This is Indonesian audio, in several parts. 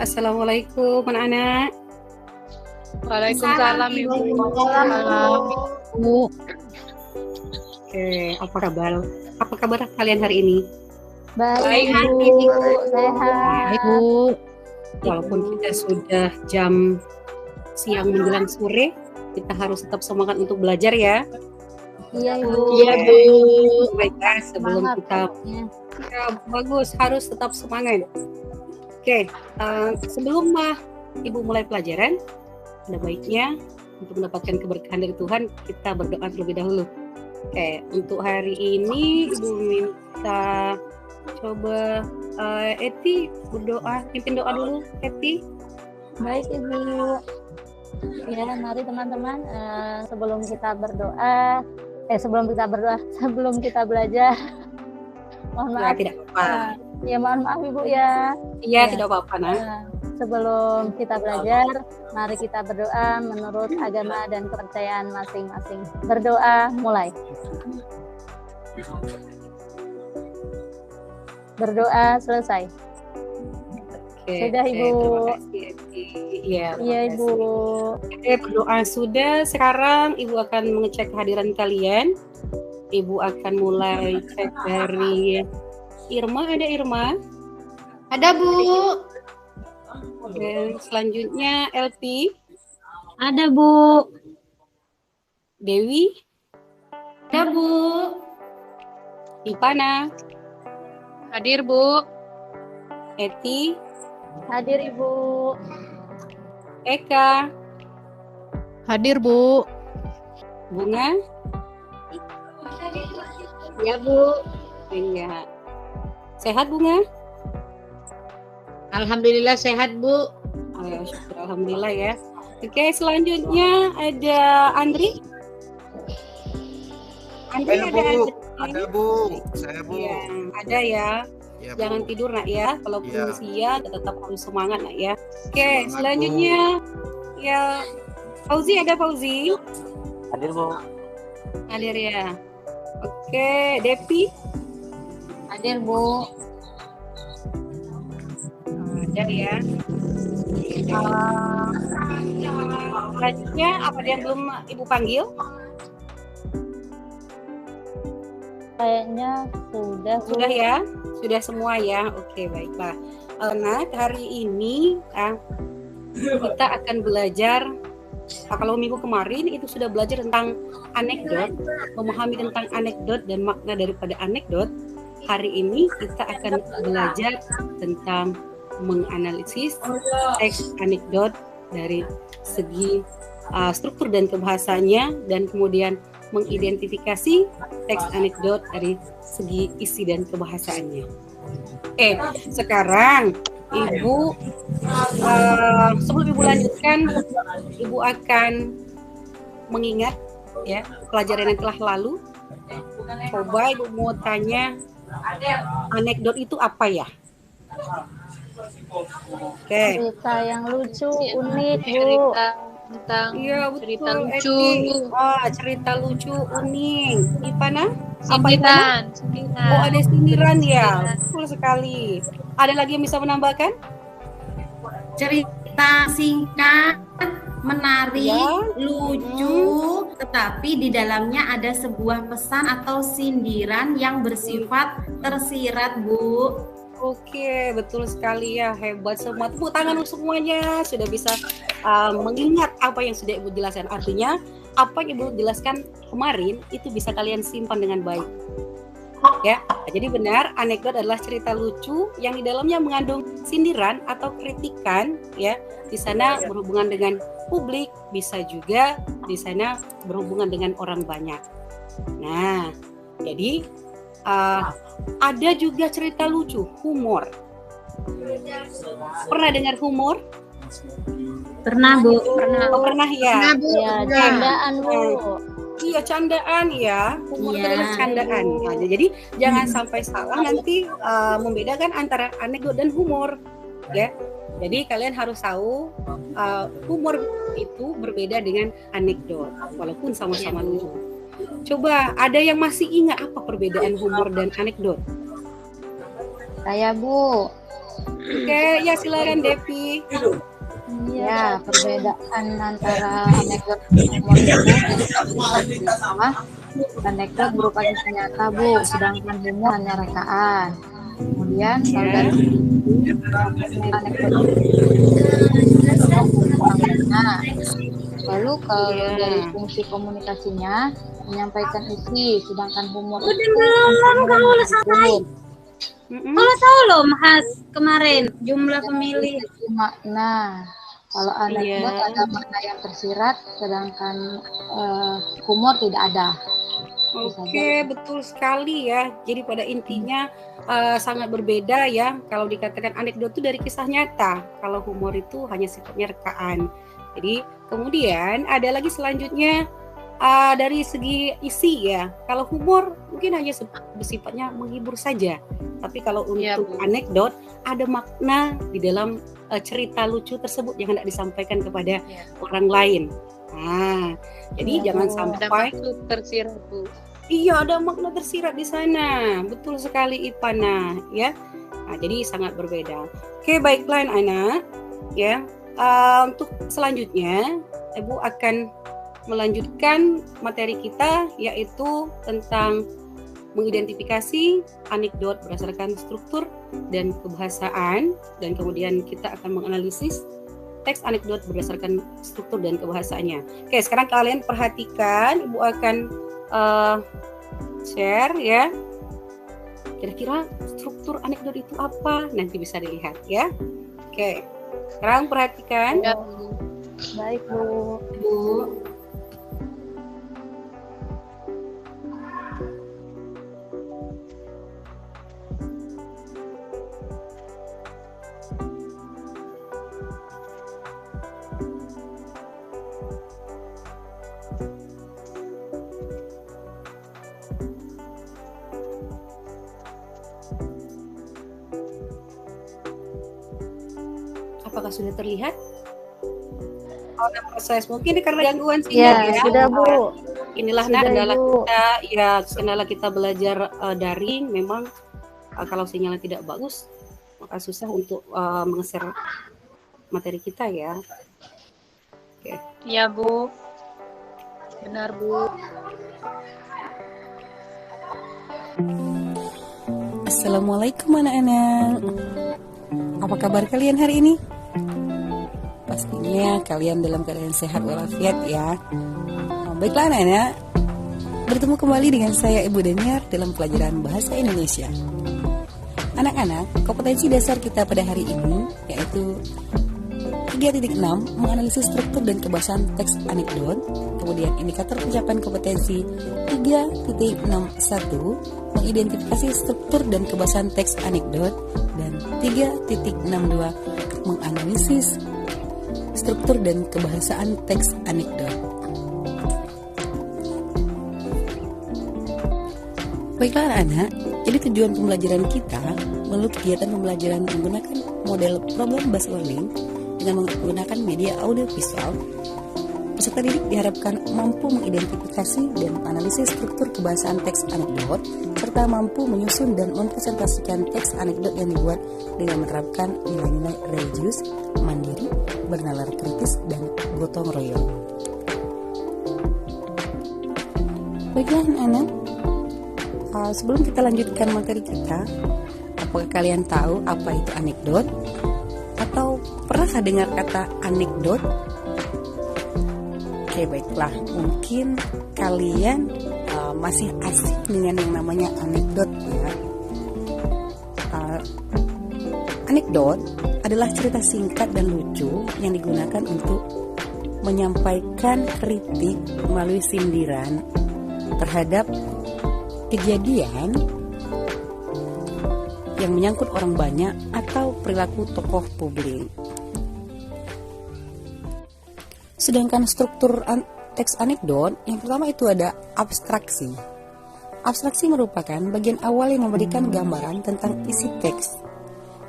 Assalamualaikum anak-anak. Waalaikumsalam Ibu. Bu. Oke, apa kabar? Apa kabar kalian hari ini? Baik, Bu. Sehat. Ibu. Walaupun kita sudah jam siang menjelang sore, kita harus tetap semangat untuk belajar ya. Iya Ibu. Iya, Bu. Baiklah, sebelum Semangat kita ya, bagus, harus tetap semangat. Oke, sebelum Ibu mulai pelajaran, ada baiknya untuk mendapatkan keberkahan dari Tuhan, kita berdoa terlebih dahulu. Oke, untuk hari ini Ibu minta coba Eti berdoa, pimpin doa dulu, Eti. Baik Ibu. Ya, mari teman-teman, sebelum kita berdoa, sebelum kita belajar, mohon maaf. Ya, tidak apa-apa. Ya, mohon maaf Ibu ya. Iya, Ya. tidak apa-apa, nah. Sebelum kita belajar, mari kita berdoa menurut agama dan kepercayaan masing-masing. Berdoa, mulai. Berdoa, selesai. Oke, Sudah, Ibu. Terima kasih, Eti. Iya, Iya Ibu. Oke, berdoa sudah. Sekarang Ibu akan mengecek kehadiran kalian. Ibu akan mulai cek dari Irma. Ada Irma? Ada, Bu. Oke, selanjutnya LP. Ada, Bu. Dewi. Ada, Bu. Ipana. Hadir Bu. Eti. Hadir Ibu. Eka. Hadir, Bu. Bunga. Ya, Bu. Iya. Sehat Bunga? Alhamdulillah sehat, Bu. Oh, ya, syukur, alhamdulillah ya. Oke, selanjutnya ada Andri. Andri Ayo, ada Bu. Andri? Ada, Bu. Saya, Bu. Iya, ada ya. Ya, Jangan Bu. tidur nak ya. Kalaupun Iya. usia tetap harus semangat nak ya. Oke, Semangat, selanjutnya ya Fauzi, ada Fauzi. Hadir, Bu. Hadir ya. Oke, Depi. Hadir Bu. Ada ya. Selanjutnya apa dia yang belum Ibu panggil? Kayaknya sudah Bu. Sudah ya? Sudah semua ya? Oke, baiklah. Nah, hari ini kita akan belajar, kalau minggu kemarin itu sudah belajar tentang anekdot, memahami tentang anekdot dan makna daripada anekdot. Hari ini kita akan belajar tentang menganalisis teks anekdot dari segi struktur dan kebahasanya, dan kemudian mengidentifikasi teks anekdot dari segi isi dan kebahasaannya. Sekarang Ibu, sebelum Ibu lanjutkan, Ibu akan mengingat ya pelajaran yang telah lalu. Coba Ibu mau tanya, anekdot itu apa ya? Oke. Cerita yang lucu, unik Bu. Cerita tentang Iya, cerita betul, lucu. Eti. Cerita lucu, unik. Ipana? Apa Ipana? Sindiran. Oh, ada sindiran ya. Betul sekali. Ada lagi yang bisa menambahkan? Cerita singkat, menarik, Ya. lucu, tetapi di dalamnya ada sebuah pesan atau sindiran yang bersifat tersirat, Bu. Oke, betul sekali ya. Hebat semua. Tepuk tangan untuk semuanya. Sudah bisa mengingat apa yang sudah Ibu jelaskan. Artinya, apa yang Ibu jelaskan kemarin itu bisa kalian simpan dengan baik. Ya, jadi benar, anekdot adalah cerita lucu yang di dalamnya mengandung sindiran atau kritikan, ya. Di sana berhubungan dengan publik, bisa juga di sana berhubungan dengan orang banyak. Nah, jadi ada juga cerita lucu, humor. Pernah dengar humor? Pernah, Bu. Oh, pernah ya? Ya, candaan Bu. Iya, candaan ya. Humor itu adalah candaan. Nah, jadi jangan sampai salah nanti membedakan antara anekdot dan humor, ya. Jadi kalian harus tahu humor itu berbeda dengan anekdot, walaupun sama-sama lucu. Coba, ada yang masih ingat apa perbedaan humor dan anekdot? Saya Bu. Oke, ya silakan Depi. Ya, perbedaan antara anekdot dan humor itu sama. Anekdot berupa kisah nyata, Bu, sedangkan humor hanya rekaan. Kemudian kalau dari anekdot nah, lalu kalau dari fungsi komunikasinya menyampaikan isi, sedangkan humor itu Kalau tahu loh Mas kemarin jumlah pemilih. makna. Kalau anekdot ada makna yang tersirat, sedangkan humor tidak ada. Oke, betul sekali ya. Jadi pada intinya sangat berbeda ya. Kalau dikatakan anekdot itu dari kisah nyata, kalau humor itu hanya sifatnya rekaan. Jadi kemudian ada lagi selanjutnya dari segi isi ya. Kalau humor mungkin hanya bersifatnya menghibur saja. Tapi kalau untuk anekdot ada makna di dalam cerita lucu tersebut yang hendak disampaikan kepada orang lain. Nah, jadi jangan sampai tersirat, Bu. Iya, ada makna tersirat di sana. Betul sekali Ipana, ya. Nah, jadi sangat berbeda. Oke, baiklah anak, ya. Untuk selanjutnya, Ibu akan melanjutkan materi kita yaitu tentang mengidentifikasi anekdot berdasarkan struktur dan kebahasaan, dan kemudian kita akan menganalisis teks anekdot berdasarkan struktur dan kebahasaannya. Oke, sekarang kalian perhatikan, Ibu akan share ya. Kira-kira struktur anekdot itu apa? Nanti bisa dilihat ya. Oke, sekarang perhatikan. Baik, Bu. Apakah sudah terlihat? Ada proses, mungkin karena gangguan sinyal Ya, sudah, Bu. Inilah Sudah, kendala Ibu. kita, ya kendala kita belajar daring. Memang kalau sinyalnya tidak bagus, maka susah untuk meng-share materi kita ya. Oke. Ya, Bu. Benar, Bu. Assalamualaikum anak-anak. Apa kabar kalian hari ini? Pastinya kalian dalam keadaan sehat walafiat ya. Baiklah anak-anak, bertemu kembali dengan saya Ibu Daniar dalam pelajaran Bahasa Indonesia. Anak-anak, kompetensi dasar kita pada hari ini yaitu 3.6 menganalisis struktur dan kebahasaan teks anekdot. Kemudian indikator pencapaian kompetensi 3.61 mengidentifikasi struktur dan kebahasaan teks anekdot, dan 3.62 menganalisis struktur dan kebahasaan teks anekdot. Baiklah anak, jadi tujuan pembelajaran kita melalui kegiatan pembelajaran menggunakan model problem based learning dengan menggunakan media audio visual. Peserta didik diharapkan mampu mengidentifikasi dan menganalisis struktur kebahasaan teks anekdot, serta mampu menyusun dan mempresentasikan teks anekdot yang dibuat dengan menerapkan nilai-nilai religius, mandiri, bernalar kritis, dan gotong royong. Baiklah anak-anak, sebelum kita lanjutkan materi kita, apakah kalian tahu apa itu anekdot? Atau pernah dengar kata anekdot? Oke, baiklah, mungkin kalian masih asing dengan yang namanya anekdot ya. Anekdot adalah cerita singkat dan lucu yang digunakan untuk menyampaikan kritik melalui sindiran terhadap kejadian yang menyangkut orang banyak atau perilaku tokoh publik. Sedangkan struktur teks anekdot, yang pertama itu ada abstraksi. Abstraksi merupakan bagian awal yang memberikan gambaran tentang isi teks.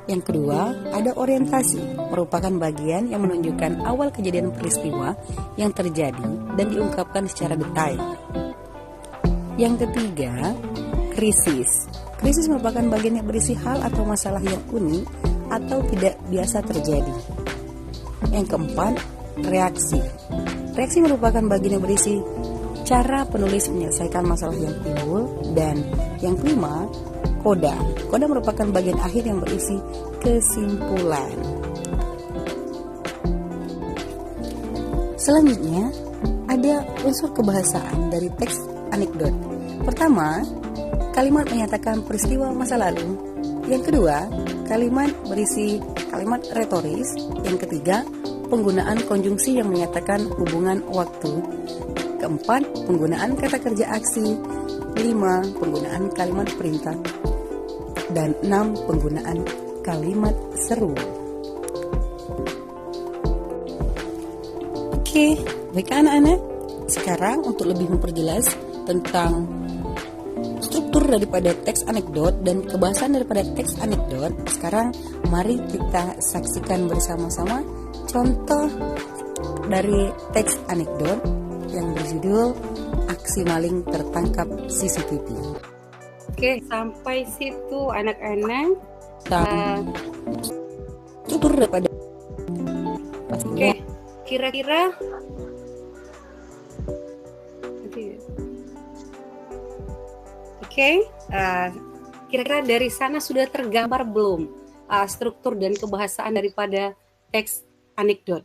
Yang kedua, ada orientasi, merupakan bagian yang menunjukkan awal kejadian peristiwa yang terjadi dan diungkapkan secara detail. Yang ketiga, krisis. Krisis merupakan bagian yang berisi hal atau masalah yang unik atau tidak biasa terjadi. Yang keempat, reaksi. Reaksi merupakan bagian yang berisi cara penulis menyelesaikan masalah yang timbul. Dan yang kelima, koda. Koda merupakan bagian akhir yang berisi kesimpulan. Selanjutnya, ada unsur kebahasaan dari teks anekdot. Pertama, kalimat menyatakan peristiwa masa lalu. Yang kedua, kalimat berisi kalimat retoris. Yang ketiga, penggunaan konjungsi yang menyatakan hubungan waktu. Keempat, penggunaan kata kerja aksi. 5, penggunaan kalimat perintah. Dan 6, penggunaan kalimat seru. Oke, baik anak-anak. Sekarang untuk lebih memperjelas tentang struktur daripada teks anekdot dan kebahasan daripada teks anekdot, sekarang mari kita saksikan bersama-sama contoh dari teks anekdot yang berjudul Aksi Maling Tertangkap CCTV. Oke, sampai situ anak-anak. Struktur daripada Oke, kira-kira kira-kira dari sana sudah tergambar belum struktur dan kebahasaan daripada teks anekdot?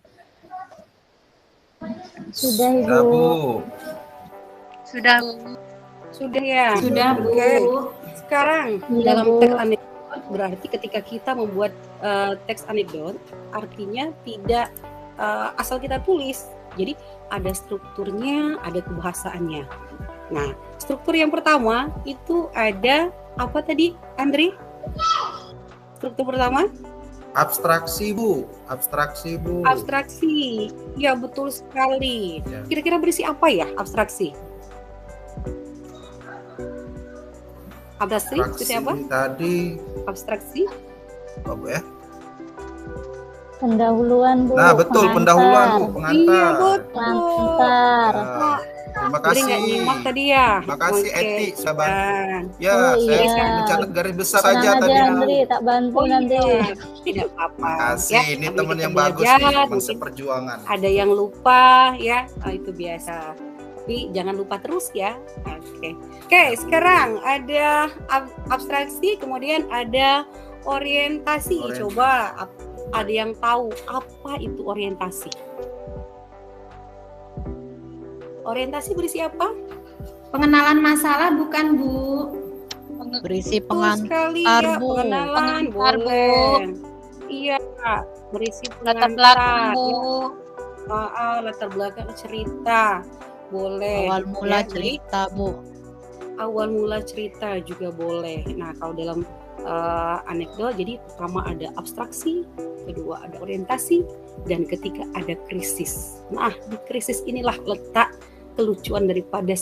Sudah, Ibu. Sudah, Bu. Sudah. Sudah ya? Sudah, Bu. Oke. Sekarang Iya, dalam Bu. teks anekdot berarti ketika kita membuat teks anekdot, artinya tidak asal kita tulis. Jadi ada strukturnya, ada kebahasaannya. Nah, struktur yang pertama itu ada apa tadi, Andri? Struktur pertama? Abstraksi, Bu. Abstraksi, Bu. Abstraksi. Ya, betul sekali. Ya. Kira-kira berisi apa ya abstraksi? Abstraksi seperti apa? Tadi Abstraksi? apa, Bu ya? Pendahuluan, Bu. Nah, betul, pendahuluan, Bu, pengantar. Iya, betul. Pengantar. Ya. Terima Jadi nggak kasih. nyimak tadi ya? Terima kasih, Oke. Eti, sudah bantu. Nah, Ya, Oh, saya iya. mencatat garis besar Tenang saja aja, tadi, Bu. Andri, tak bantu nanti. iya. Tidak apa-apa. Terima kasih, Ya, ini sambil teman kita yang bagus belajar, nih, teman mungkin seperjuangan. ada yang lupa ya, itu biasa. Tapi jangan lupa terus ya. Oke, sekarang ada abstraksi, kemudian ada orientasi. Orientasi. Coba ada yang tahu apa itu orientasi? Orientasi berisi apa? Pengenalan masalah bukan, Bu? Berisi Betul sekali pengantar, ya, Bu. pengenalan Pengantar, Bu. boleh. Iya, berisi Latar pengantar. belakang, Bu. Ya. Latar belakang cerita boleh. Awal mula Ya, jadi cerita, Bu. awal mula cerita juga boleh. Nah, kalau dalam anekdot, jadi pertama ada abstraksi, kedua ada orientasi, dan ketiga ada krisis. Nah, di krisis inilah letak kelucuan daripada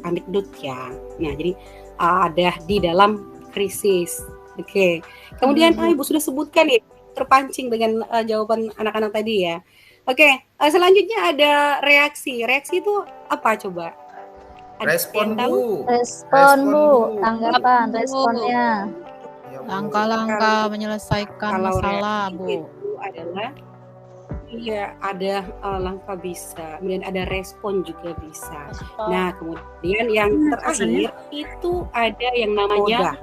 anekdot ya. Nah, jadi ada di dalam krisis. Oke. Kemudian Ibu sudah sebutkan ya, terpancing dengan jawaban anak-anak tadi ya. Oke, selanjutnya ada reaksi. Reaksi itu apa coba? Ada Respon, yang tahu? Bu. Respon, Bu. Bu. Tanggapan, Bu. responnya. Ya, Bu. Langkah-langkah menyelesaikan Kalau masalah, reaksi Bu. itu adalah ada langkah bisa, kemudian ada respon juga bisa. Nah, kemudian yang terakhir itu ada yang namanya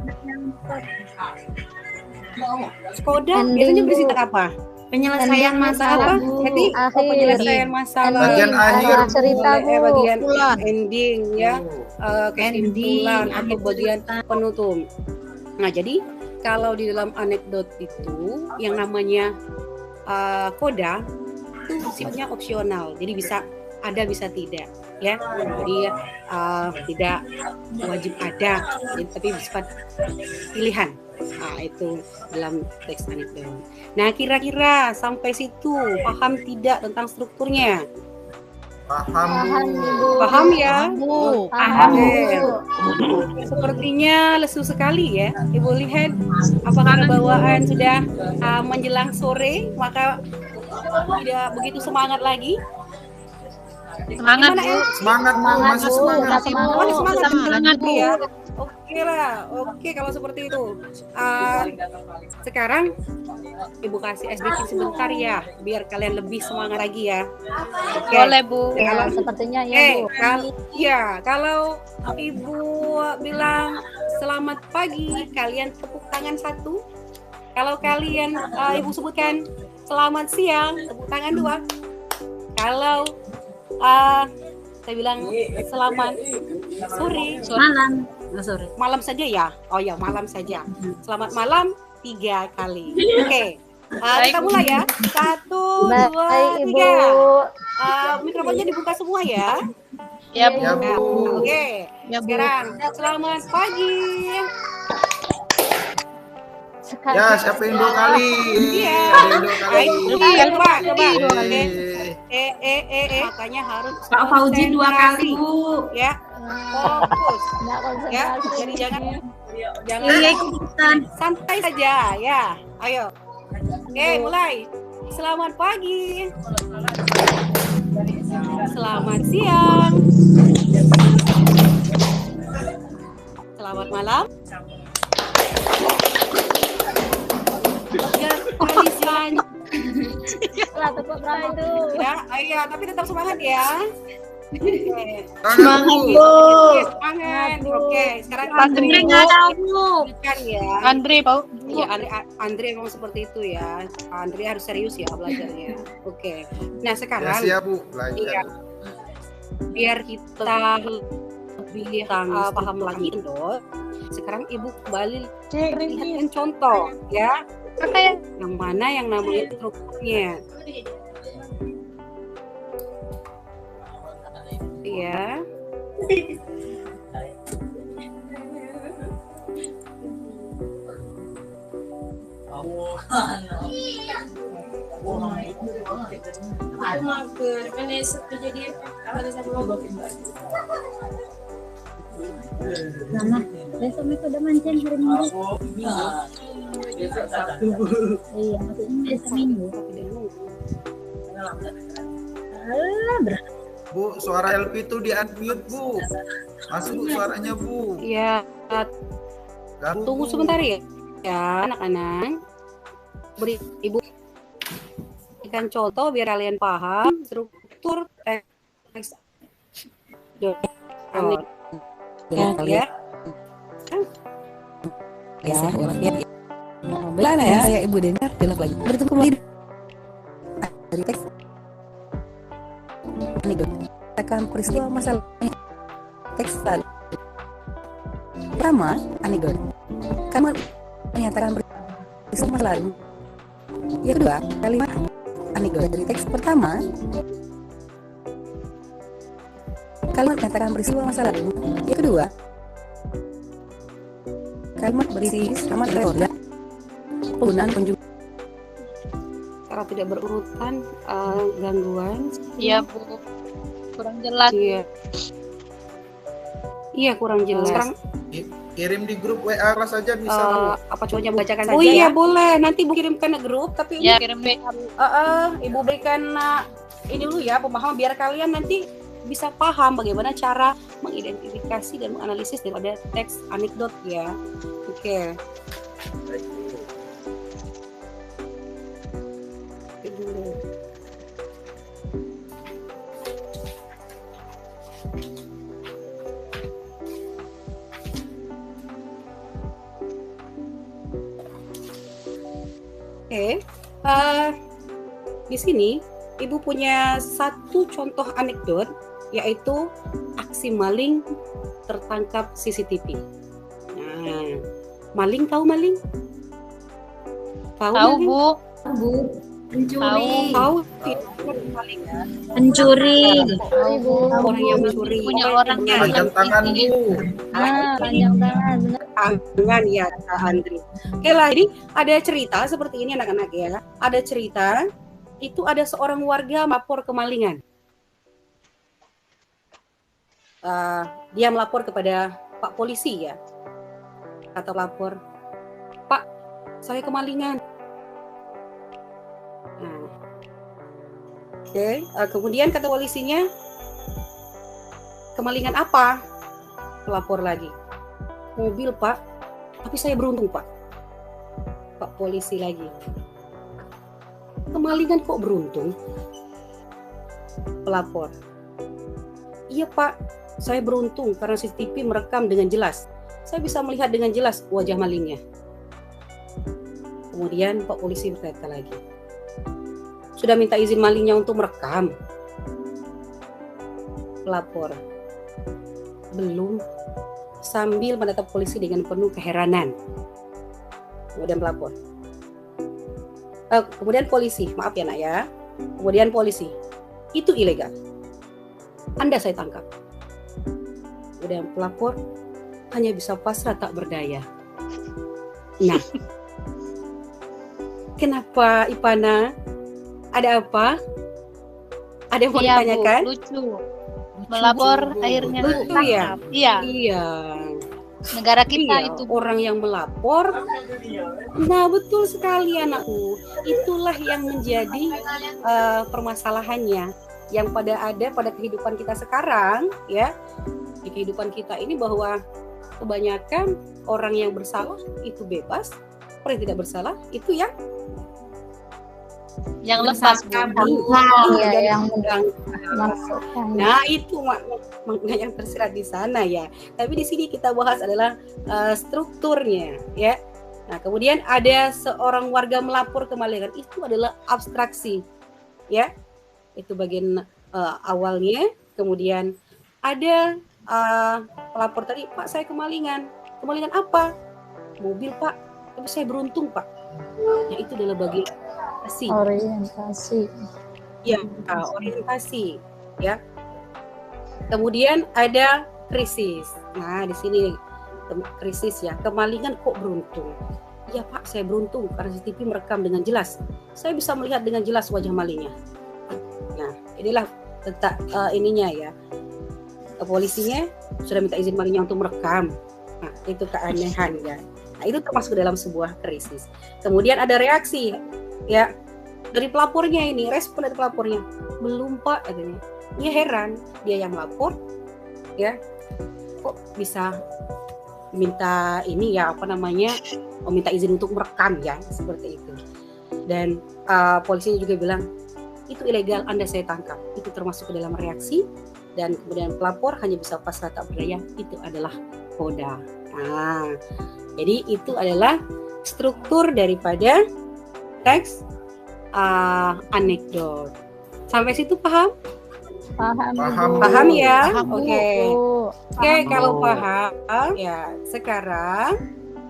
Skoda. Ending, Biasanya Bu. berisi apa? Penyelesaian masalah, Apa? Bu. Jadi Akhir. penyelesaian masalah. Bagian akhir, Akhir cerita, Bu. bagian Kesimpulan. ending ya, Bu. kesimpulan Ending, atau akhir bagian cerita. penutup. Nah, jadi kalau di dalam anekdot itu yang namanya koda itu sifatnya opsional, jadi bisa ada bisa tidak ya, jadi tidak wajib ada, jadi, tapi bersifat pilihan. Nah, itu dalam teks anekdot. Nah, kira-kira sampai situ paham tidak tentang strukturnya? Paham, Paham, Bu. Ibu. Paham ya? Bu. Paham, Oke. Bu. Sepertinya lesu sekali ya. Ibu lihat apakah bawaan sudah menjelang sore, maka tidak begitu semangat lagi. Semangat, Gimana, Bu. El? Semangat Bu, Semangat, masih Bu. semangat. Kita semangat. Oh, semangat, Semangat, Bu. ya. Oke lah, oke kalau seperti itu. Sekarang Ibu kasih SBK sebentar ya, biar kalian lebih semangat lagi ya. Oke. Boleh, Bu. Ya, sepertinya ya, Bu. Kalau Ibu bilang selamat pagi, kalian tepuk tangan satu. Kalau kalian Ibu sebutkan selamat siang, tepuk tangan dua. Kalau saya bilang selamat sore, Malam. malam saja ya. Oh ya, malam saja. Selamat malam 3 kali. Oke. Kita mulai ya. 1, 2, Baik, 3. Ibu. Mikrofonnya dibuka semua ya. Ya, Bu. Ya Bu. Oke. Ya, Bu. Sekarang selamat pagi. Ya, siapa yang 2 kali? Iya. Ada yang 2 kali. Ayo, coba. Eh, Makanya harus Pak Fauzi 2 kali, konsentrasi. Bu. Ya. Fokus. Nggak Ya. konsentrasi. Jadi jangan Iya, ikutan. santai saja ya. Ayo. Oke, mulai. Selamat pagi. Selamat siang. Selamat malam. Ya, kali selanjutnya. Lah, tepuk berapa itu? Ya, ayo, tapi tetap semangat ya. Oke. semangat Bu. Oke, semangat. Oke, sekarang Andri, Andre Nggak tahu. kan ya. Andri, Pak. Iya, Andre memang seperti itu ya. Andre harus serius ya belajarnya. Oke. Nah, Ya sekarang siap Bu, Iya. belajar. biar kita lebih paham lagi dong. Sekarang Ibu kembali lihatkan contoh ya. Yang mana yang namanya strukturnya. Ya. Mama, besok mereka udah mancing hari Minggu. Iya, maksudnya besok Minggu. Bu, suara LP itu di unmute Bu. Masuk Bu suaranya Bu. Ya, Ganggu, tunggu Bu. sebentar ya. Ya, anak-anak. Beri Ibu berikan contoh biar kalian paham struktur teks. Ya, Ya. Ya, Belana ya, saya Ibu Deniar dalam lagi bertemu kembali dari teks anekdot akan peristiwa masalah teks tadi. Pertama, anekdot. Kamu menyatakan peristiwa masa lalu. Yang kedua, kalimat anekdot dari teks pertama. Kalimat menyatakan peristiwa masa lalu. Yang kedua, kalimat berisi selamat dan penggunaan penjuru. Kalau tidak berurutan gangguan. Iya, Bu. Kurang jelas. Iya. Iya, kurang jelas. Sekarang Kirim di grup WA kelas saja bisa Bu. apa cowoknya membacakan saja Oh iya, ya. boleh. Nanti Bu kirimkan ke grup, tapi Ya, kirim WA. Ibu berikan ini dulu ya pemahaman biar kalian nanti bisa paham bagaimana cara mengidentifikasi dan menganalisis daripada teks anekdot ya. Oke. Oke. Di sini Ibu punya satu contoh anekdot, yaitu aksi maling tertangkap CCTV. Nah, maling tahu maling? Tahu, maling? Bu. Bu, pencuri. Tahu tidak maling? Pencuri. Ibu. Orang yang mencuri. Punya orangnya. Panjang tangan Bu. Nah, panjang tangan. Benar. Tangan ya, Kak Andri. Oke lah, jadi ada cerita seperti ini anak-anak ya. Ada cerita, itu ada seorang warga melapor kemalingan. Dia melapor kepada Pak Polisi ya. Kata pelapor, Pak, saya kemalingan. Nah, oke, kemudian kata polisinya, kemalingan apa? Pelapor lagi. Mobil, Pak. Tapi saya beruntung, Pak. Pak polisi lagi. Kemalingan kok beruntung? Pelapor. Iya, Pak. Saya beruntung karena CCTV merekam dengan jelas. Saya bisa melihat dengan jelas wajah malingnya. Kemudian Pak polisi berkata lagi, sudah minta izin malingnya untuk merekam? Pelapor, belum, sambil menatap polisi dengan penuh keheranan. Kemudian pelapor, kemudian polisi, maaf ya nak ya, kemudian polisi, itu ilegal. Anda saya tangkap. Kemudian pelapor hanya bisa pasrah tak berdaya. Nah, kenapa Ipana? Ada apa? Ada yang mau Iya, Bu, ditanyakan? lucu. Melapor Bu. akhirnya Lucu ya? ditangkap. Iya, Iya. negara kita Iya, itu. orang yang melapor. Nah, betul sekali anakku. Itulah yang menjadi permasalahannya yang ada pada kehidupan kita sekarang, ya. Di kehidupan kita ini bahwa kebanyakan orang yang bersalah itu bebas, orang yang tidak bersalah itu yang lepas, Bu. Iya, yang yang masukkan. Nah, itu makna yang tersirat di sana ya. Tapi di sini kita bahas adalah strukturnya ya. Nah, kemudian ada seorang warga melapor kemalingan, itu adalah abstraksi ya. Itu bagian awalnya. Kemudian ada pelapor tadi, Pak saya kemalingan. Kemalingan apa? Mobil, Pak. Tapi saya beruntung, Pak. Nah, itu adalah bagian Orientasi. ya, orientasi ya. Kemudian ada krisis. Nah, di sini krisis ya. Kemalingan kok beruntung? Ya, Pak, saya beruntung karena CCTV merekam dengan jelas. Saya bisa melihat dengan jelas wajah malingnya. Nah, inilah letak ininya ya. Polisinya sudah minta izin malingnya untuk merekam. Nah, itu keanehan ya. Nah, itu termasuk dalam sebuah krisis. Kemudian ada reaksi ya dari pelapornya ini, respon dari pelapornya. Belum, Pak, katanya. Ya heran, dia yang melapor ya. Kok bisa minta ini ya, minta izin untuk merekam ya, seperti itu. Dan polisinya juga bilang, itu ilegal, Anda saya tangkap. Itu termasuk ke dalam reaksi. Dan kemudian pelapor hanya bisa pasrah tak berdaya, itu adalah koda. Nah, jadi itu adalah struktur daripada teks anekdot. Sampai situ paham? Paham, Paham, Ibu. Paham ya? Paham, Bu. Oke. Oke, Paham, kalau Bu. paham ya, sekarang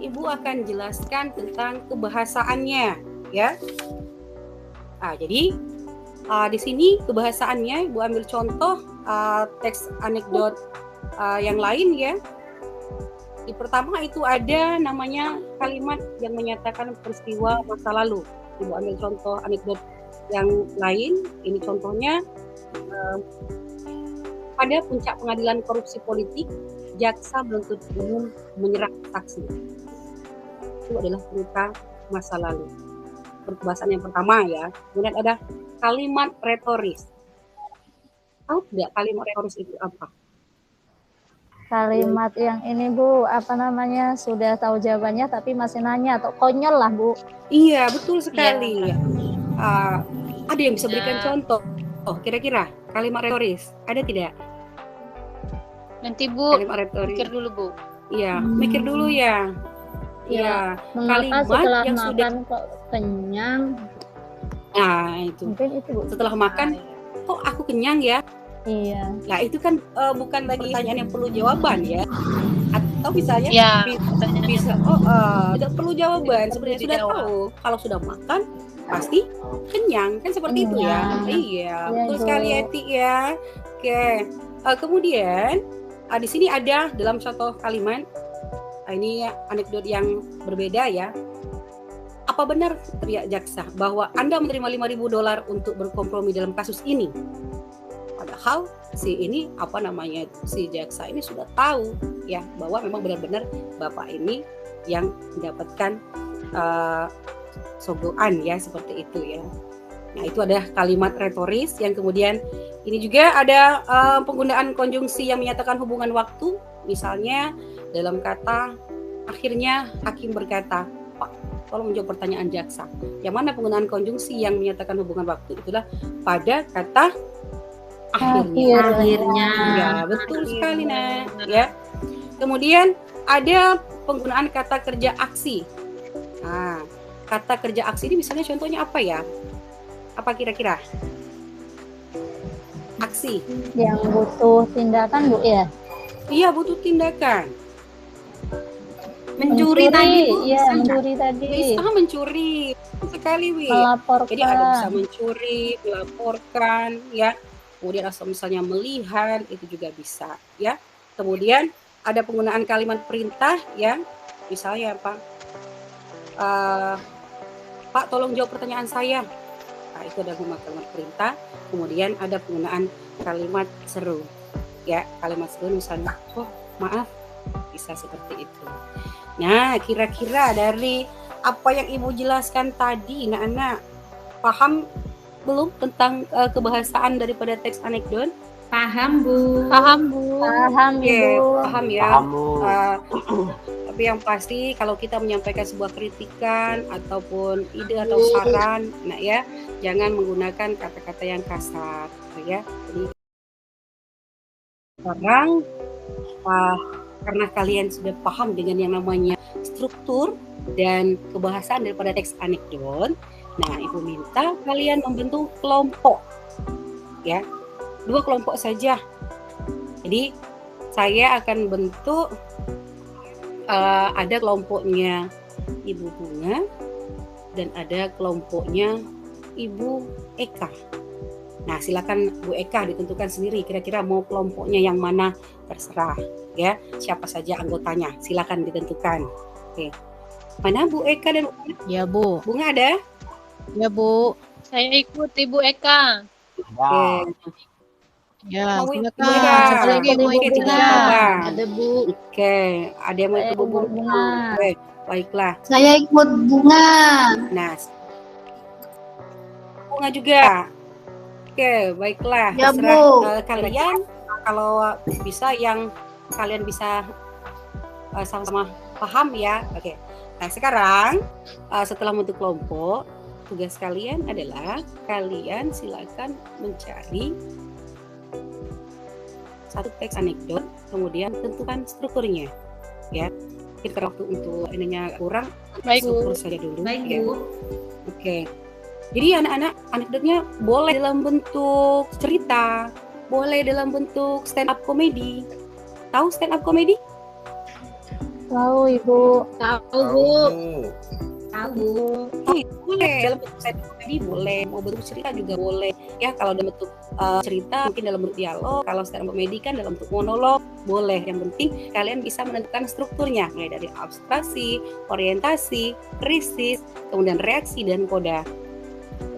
Ibu akan jelaskan tentang kebahasaannya ya. Jadi di sini kebahasaannya Ibu ambil contoh teks anekdot yang lain ya. Di pertama itu ada namanya kalimat yang menyatakan peristiwa masa lalu. Ibu ambil contoh anekdot yang lain. Ini contohnya pada puncak pengadilan korupsi politik, jaksa penuntut umum menyerang saksi. Itu adalah cerita masa lalu. Perbahasan yang pertama ya. Kemudian ada kalimat retoris. Tahu tidak kalimat retoris itu apa? Kalimat yang ini, Bu, apa namanya, sudah tahu jawabannya tapi masih nanya, atau konyol lah, Bu. Iya, betul sekali. Ada yang bisa berikan contoh? Kira-kira kalimat retoris ada tidak? Nanti Bu, Kalimat retoris. pikir dulu Bu. Iya, mikir dulu ya. Iya, Mengapa kalimat setelah yang makan sudah. kok kenyang? Nah, itu. Mungkin itu, Bu. Setelah makan, kok aku kenyang ya? Iya. Nah, itu kan bukan lagi pertanyaan yang perlu jawaban ya. Atau misalnya Ya, bisa tidak perlu jawaban, sebenarnya sudah dijawab. tahu kalau sudah makan pasti kenyang, kan seperti itu ya. Kenyang. Iya, Iya, betul Bu. sekali Eti ya. Oke. Kemudian di sini ada dalam contoh kalimat, ini anekdot yang berbeda ya. Apa benar teriak jaksa bahwa Anda menerima $5.000 untuk berkompromi dalam kasus ini? Padahal si jaksa ini sudah tahu ya bahwa memang benar-benar Bapak ini yang mendapatkan sogokan ya, seperti itu ya. Nah, itu ada kalimat retoris yang kemudian Ini juga ada penggunaan konjungsi yang menyatakan hubungan waktu. Misalnya dalam kata akhirnya hakim berkata, Pak, tolong menjawab pertanyaan jaksa. Yang mana penggunaan konjungsi yang menyatakan hubungan waktu? Itulah pada kata akhirnya. Ya, betul sekali, Nak. Ya. Kemudian ada penggunaan kata kerja aksi. Nah, kata kerja aksi ini misalnya contohnya apa ya? Apa kira-kira? Aksi. Yang butuh tindakan, Bu, ya? Iya, butuh tindakan. Mencuri tadi, Bu. Iya, Bisa nggak? mencuri tadi. Bisa mencuri. Betul sekali, Wi. Melaporkan. Jadi ada bisa mencuri, melaporkan, ya. Kemudian asal misalnya melihat, itu juga bisa, ya. Kemudian ada penggunaan kalimat perintah, ya. Misalnya, Pak, Pak, tolong jawab pertanyaan saya. Nah, itu ada kalimat perintah. Kemudian ada penggunaan kalimat seru, ya. Kalimat seru misalnya, oh maaf, bisa seperti itu. Nah, kira-kira dari apa yang Ibu jelaskan tadi, anak-anak paham belum tentang kebahasaan daripada teks anekdot? Paham, Bu. Paham, Bu. Paham, Oke, Ibu. paham ya. Paham, Bu. Tapi yang pasti kalau kita menyampaikan sebuah kritikan ataupun ide atau saran, nah ya, jangan menggunakan kata-kata yang kasar, ya. Jadi sekarang karena kalian sudah paham dengan yang namanya struktur dan kebahasaan daripada teks anekdot, nah Ibu minta kalian membentuk kelompok, ya, 2 kelompok saja. Jadi saya akan bentuk ada kelompoknya Ibu Bunga dan ada kelompoknya Ibu Eka. Nah, silakan Bu Eka ditentukan sendiri kira-kira mau kelompoknya yang mana, terserah, ya. Siapa saja anggotanya, silakan ditentukan. Oke. Mana Bu Eka dan Ya, Bu. Bunga ada? Ya, Bu. Saya ikut Ibu Eka. Oke. Ya, Mau Ibu silakan. Eka. Satu lagi Bu Oke, Eka. tidak apa-apa. Ada, Bu. Oke, ada yang mau ikut Bu Bunga. Oke, baiklah. Saya ikut Bunga. Nah, Bunga juga. Oke, baiklah. Ya, Terserah Bu. kalian kalau bisa yang kalian bisa sama-sama paham ya. Oke. Nah, sekarang setelah membentuk kelompok, tugas kalian adalah kalian silakan mencari satu teks anekdot, kemudian tentukan strukturnya, ya. Kita waktu untuk ininya kurang, Baik, Bu. struktur saja dulu. Baik, ya. Bu. Oke. Jadi anak-anak anekdotnya boleh dalam bentuk cerita, boleh dalam bentuk stand up comedy. Tahu stand up comedy? Tahu, Ibu. Tahu, Bu. Tahu. Boleh dalam bentuk stand up comedy boleh, mau bentuk cerita juga boleh. Ya kalau dalam bentuk cerita mungkin dalam bentuk dialog, kalau stand up comedy kan dalam bentuk monolog boleh. Yang penting kalian bisa menentukan strukturnya mulai dari abstraksi, orientasi, krisis, kemudian reaksi dan koda.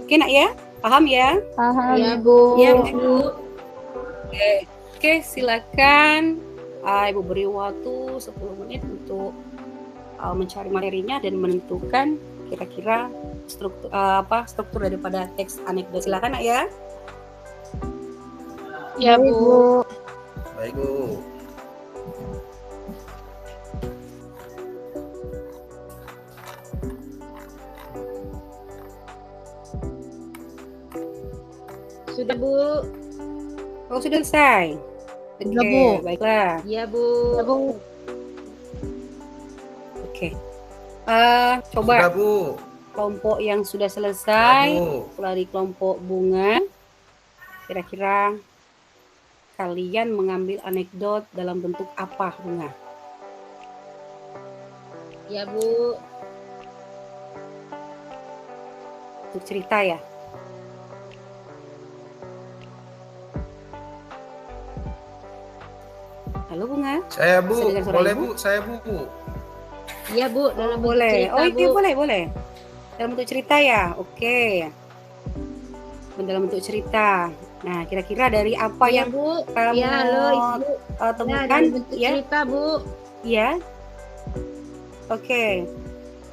Oke nak ya, paham ya? Paham, Ya, Ibu. Ya, Bu. Oke, silakan Ibu beri waktu 10 menit untuk mencari materinya dan menentukan kira-kira struktur daripada teks anekdot. Silakan nak ya. Ya, Baik, Bu. Baik, Bu. Sudah, Bu. Oh, sudah selesai. Sudah, Oke, Bu. baiklah. Ya, Bu. Oke. Sudah, Coba Bu. kelompok yang sudah Sudah, selesai, Bu. dari kelompok Bunga, kira-kira kalian mengambil anekdot dalam bentuk apa, Bunga? Ya, Bu. Untuk cerita ya? Halo Bunga? Saya, Bu. Bisa dengar suara Boleh, Ibu? Bu. Saya, Bu. Iya, Bu. Dalam bentuk Boleh. cerita, Oh Bu. iya boleh. Dalam bentuk cerita ya? Oke. Dalam bentuk cerita. Nah, kira-kira dari apa Ya, yang Bu. kamu Ya, halo, Ibu. Ya, temukan? dalam bentuk Ya, cerita, Bu. iya. Oke.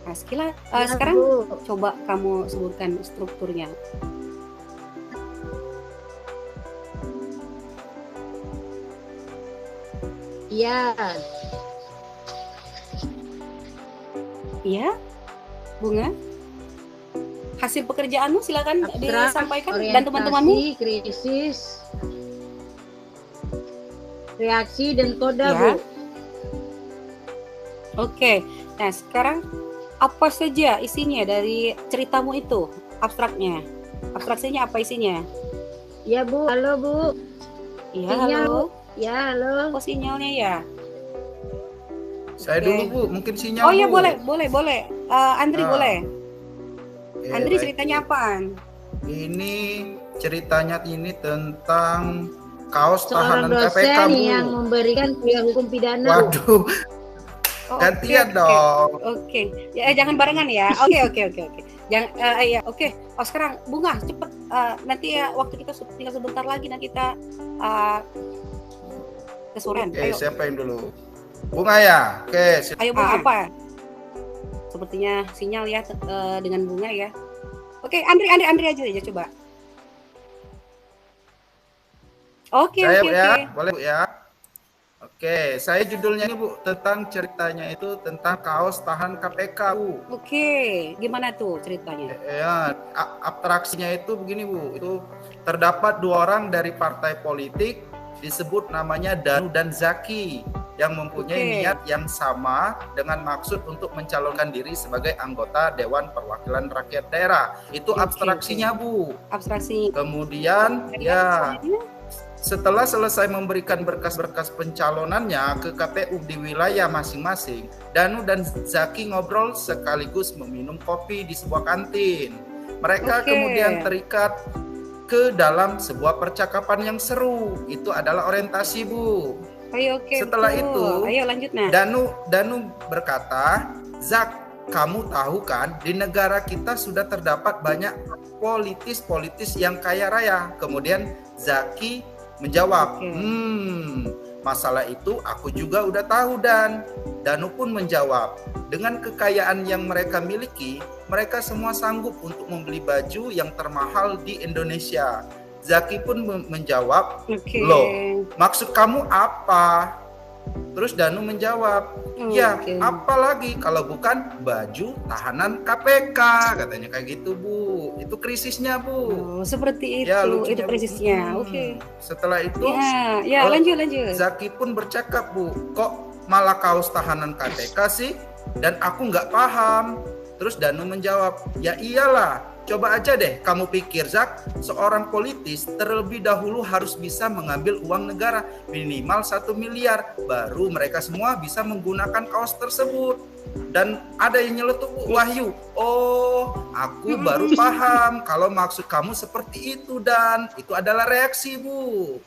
Nah, Ya, sekarang Bu. coba kamu sebutkan strukturnya. Iya. Iya, Bunga. Hasil pekerjaanmu silakan Abstrak, disampaikan dan teman-temanmu. orientasi, krisis, reaksi dan koda, Ya. Bu. Oke, nah sekarang apa saja isinya dari ceritamu itu, abstraknya? Abstraksinya apa isinya? Ya, Bu. Halo, Bu. Iya, Sinyal. halo. Ya, halo. Oh, sinyalnya ya. Saya Oke. dulu Bu, mungkin sinyal Oh iya Bu. boleh. Andri Ah. boleh. Oke, Andri baik. ceritanya apaan? Ini ceritanya ini tentang kaos Seorang tahanan KPK dosen Bu. yang memberikan kuliah hukum pidana, Bu. Waduh, Oh, gantian oke. dong. Oke, ya jangan barengan ya. Oke. Jangan, ya oke. Oh sekarang Bunga cepet. Nanti ya waktu kita tinggal sebentar lagi, nanti kita kesorean. Oke, Ayo, siapa yang dulu? Bunga ya? Oke, ayo Bunga apa? Sepertinya sinyal ya dengan Bunga ya. Oke, Andri aja coba. Oke. saya Bu ya, boleh Bu ya? Oke, saya judulnya ini Bu, tentang ceritanya itu tentang kaos tahan KPK Bu. Oke, gimana tuh ceritanya? Ya, abstraksinya itu begini Bu, itu terdapat 2 orang dari partai politik disebut namanya Danu dan Zaki yang mempunyai Oke. niat yang sama dengan maksud untuk mencalonkan diri sebagai anggota Dewan Perwakilan Rakyat Daerah. Itu Oke, abstraksinya Bu. Abstraksi. Kemudian ya setelah selesai memberikan berkas-berkas pencalonannya ke KPU di wilayah masing-masing, Danu dan Zaki ngobrol sekaligus meminum kopi di sebuah kantin. Mereka Oke. kemudian terikat ke dalam sebuah percakapan yang seru. Itu adalah orientasi Bu. Ayo, oke. Setelah betul. itu, Ayo lanjut nah. Danu berkata, Zak, kamu tahu kan di negara kita sudah terdapat banyak politis yang kaya raya. Kemudian Zaki menjawab, Oke. masalah itu aku juga udah tahu dan Danu pun menjawab, dengan kekayaan yang mereka miliki, mereka semua sanggup untuk membeli baju yang termahal di Indonesia. Zaki pun menjawab, Oke. loh, maksud kamu apa? Terus Danu menjawab, ya Oke. apalagi kalau bukan baju tahanan KPK, katanya kayak gitu Bu. Itu krisisnya Bu. Oh, seperti itu. Ya, Itu lucunya, Bu. krisisnya. Oke. Setelah itu Ya, oh, lanjut. Zaki pun bercakap Bu, kok malah kaos tahanan KPK sih? Dan aku nggak paham. Terus Danu menjawab, ya iyalah, coba aja deh kamu pikir Zak, seorang politis terlebih dahulu harus bisa mengambil uang negara minimal 1 miliar, baru mereka semua bisa menggunakan kaos tersebut. Dan ada yang nyeletuk, Wahyu, oh aku baru paham kalau maksud kamu seperti itu, dan itu adalah reaksi Bu.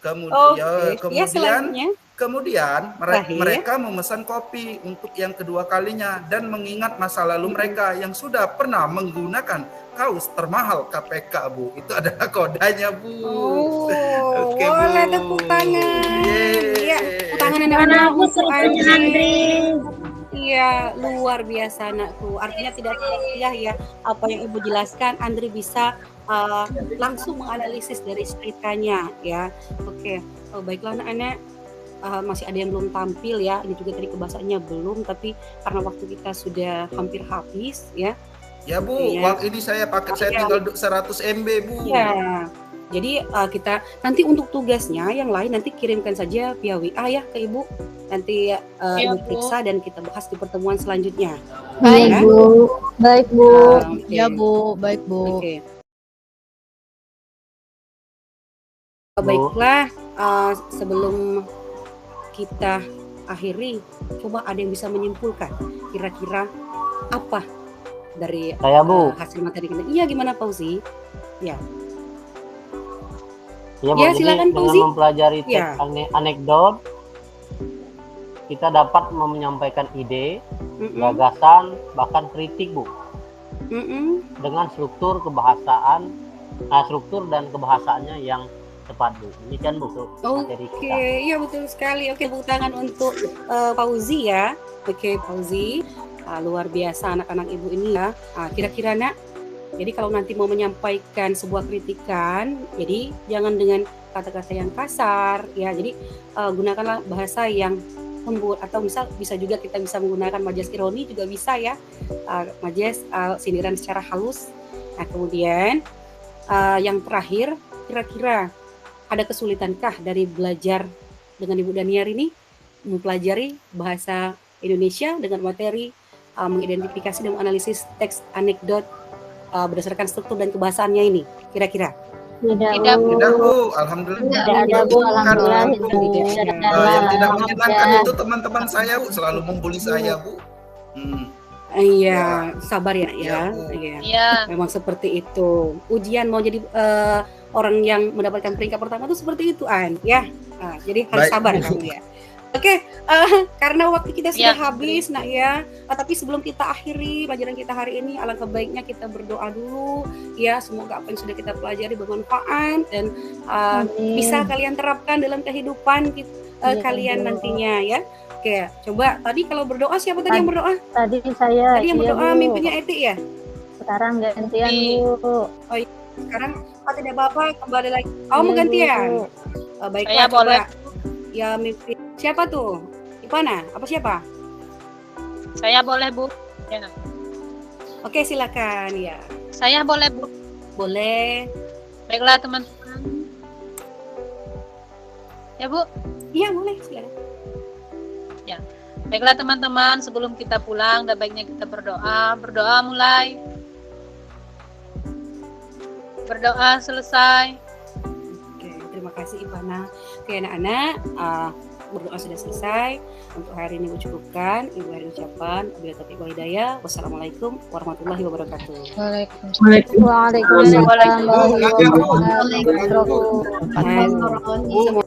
Oke. Ya, selanjutnya. Kemudian Terakhir. mereka memesan kopi untuk yang kedua kalinya dan mengingat masa lalu mereka yang sudah pernah menggunakan kaos termahal KPK Bu. Itu adalah kodanya Bu. Oh, Oke, boleh Bu. tepuk tangan. Yeay. Iya, tepuk tangan Gimana anak-anak Bu untuk ceritanya Andri? Iya, luar biasa anakku. Artinya tidak sia-sia ya apa yang Ibu jelaskan. Andri bisa langsung menganalisis dari ceritanya ya. Oke, baiklah anak-anak. Masih ada yang belum tampil ya. Ini juga tadi kebahasannya belum, tapi karena waktu kita sudah hampir habis ya. Ya Bu, Iya. waktu ini saya tinggal 100 MB Bu. Ya. Jadi kita nanti untuk tugasnya yang lain nanti kirimkan saja via WA ya ke Ibu. Nanti Iya, Ibu Bu. periksa dan kita bahas di pertemuan selanjutnya. Baik, Ya. Bu. Baik, Bu. Oke. Ya Bu, baik Bu. Oke. Baiklah, sebelum kita akhiri, coba ada yang bisa menyimpulkan kira-kira apa dari Saya Bu. hasil materi kita. Iya, gimana Fauzi? Ya. Ya, Bu. Ya, Jadi silakan, dengan Fauzi. mempelajari Ya. teks anekdot, kita dapat menyampaikan ide, Mm-mm. gagasan, bahkan kritik Bu, Mm-mm. dengan struktur dan kebahasaannya yang tepat Bu. Ini kan Bu materi Oke, kita. iya betul sekali. Oke, tepuk tangan untuk Fauzi ya. Oke, Fauzi, luar biasa anak-anak Ibu ini ya. Kira-kira Nak, jadi kalau nanti mau menyampaikan sebuah kritikan, jadi jangan dengan kata-kata yang kasar ya. Jadi gunakanlah bahasa yang lembut, atau bisa juga kita bisa menggunakan majas ironi juga bisa ya, majas sindiran secara halus. Nah kemudian yang terakhir, kira-kira ada kesulitankah dari belajar dengan Ibu Daniar ini mempelajari bahasa Indonesia dengan materi mengidentifikasi dan menganalisis teks anekdot berdasarkan struktur dan kebahasaannya ini, kira-kira? Tidak Bu, alhamdulillah. Tidak ada Bu, alhamdulillah. Yang tidak menyenangkan itu teman-teman saya Bu, selalu membuli saya Bu. Iya, sabar ya. Iya. Memang seperti itu. Ujian mau jadi orang yang mendapatkan peringkat pertama itu seperti itu An, ya. Jadi harus sabar kamu ya. Oke, karena waktu kita sudah habis, nak ya. Tapi sebelum kita akhiri pelajaran kita hari ini, alangkah baiknya kita berdoa dulu, ya. Semoga apa yang sudah kita pelajari bermanfaat dan bisa kalian terapkan dalam kehidupan kalian nantinya, ya. Oke, coba tadi kalau berdoa siapa tadi yang berdoa? Tadi saya. Tadi yang berdoa mimpinya Eti ya. Sekarang gantian Bu. Oh iya, sekarang tidak apa-apa, kembali lagi. Oh mau gantian. Baiklah, Saya boleh. Ya mimpi siapa tuh? Ipana? Apa siapa? Saya boleh Bu. Ya. Oke silakan ya. Saya boleh Bu. Boleh. Baiklah teman-teman. Ya Bu. Iya boleh silakan. Ya. Baiklah teman-teman, sebelum kita pulang, dan baiknya kita berdoa. Berdoa mulai. Berdoa selesai. Oke, terima kasih Ipana. Oke anak-anak, berdoa sudah selesai. Untuk hari ini cukupkan. Ibu hari ucapan. Wabillahi taufiq wal hidayah. Wassalamualaikum warahmatullahi wabarakatuh. Waalaikumsalam warahmatullahi wabarakatuh.